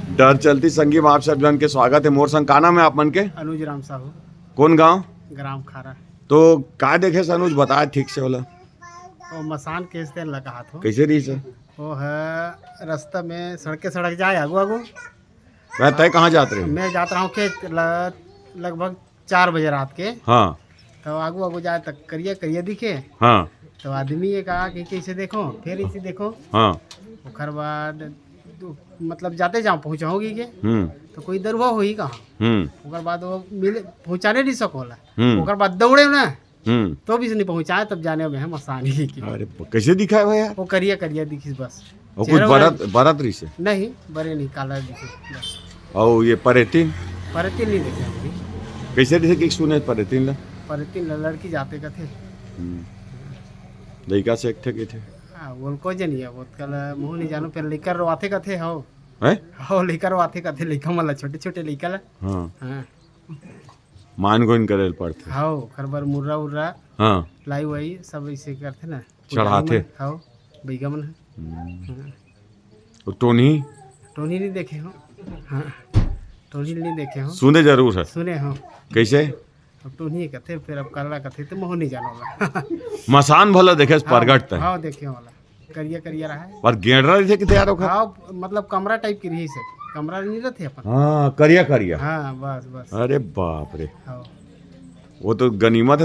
डर चलती संगी में आप सब जन के स्वागत है। मोर संग का नाम है आप मन के? अनुज राम साहू, कौन गांव? ग्राम खारा। तो का देखे से अनुज बताए ठीक से होला। वो मसान केस दे लगा हाथ हो। कैसे रही से? वो है रास्ता में सड़क जाए आगू आगू। वह तय कहाँ जाते रहे? मैं जाता रहा हूँ के लगभग 4 बजे रात के। हाँ तो आगू आगू जाए तक करिए करिए दिखे। हाँ तो आदमी ये कहा कि इसे देखो फिर इसे देखो। हाँ। ओकर बाद मतलब जाते जाऊँ पहुँचाऊँगी के तो कोई दरवा हो ही कहाँ। ओकर बाद वो मिले पहुँचाने नहीं सकोला। ओकर बाद दौड़े ना तो भी नहीं पहुँचाए, तब जाने में है मसानी की। अरे कैसे दिखा है भाई यार? वो करिए करिए दिखी बस। और कुछ बारात रही से? नहीं बड़े नहीं, काला दिखे बस। और ये परेतीन परतीन नहीं देखे अभी। कैसे दिखे कि सुने परेतीन ला? परतीन लड़की जाते का थे। लड़का से एक थे के थे? हाँ वो को जनिए वो कल मुँह नहीं जानो फिर लेकर रोआते का थे। हो लेकर रोआते का थे लड़का मतलब छोटे छोटे लड़का ला। हाँ हाँ मान गोइन करे पड़ते। हाँ खरबर मुर्रा उर्रा हाँ लाई वाई सब ऐसे करते ना चढ़ाते। हाँ बैगा मन और टोनी टोनी नहीं देखे हो। हाँ टोनी नहीं देखे हो, सुने जरूर है। सुने हो। कैसे? अब टोनी कथे फिर अब करला कथे तो मोह नहीं जानो वाला। मसान भला देखे परगट है। हाँ देखे वाला करिया करिया रहा है। पर गेंडरा रही थे कि तैयार होगा? हाँ मतलब कमरा टाइप की रही से कमरा नहीं रहते अपन। हाँ करिया करिया। हाँ बस बस। अरे बाप रे, हाँ वो तो गनीमत है।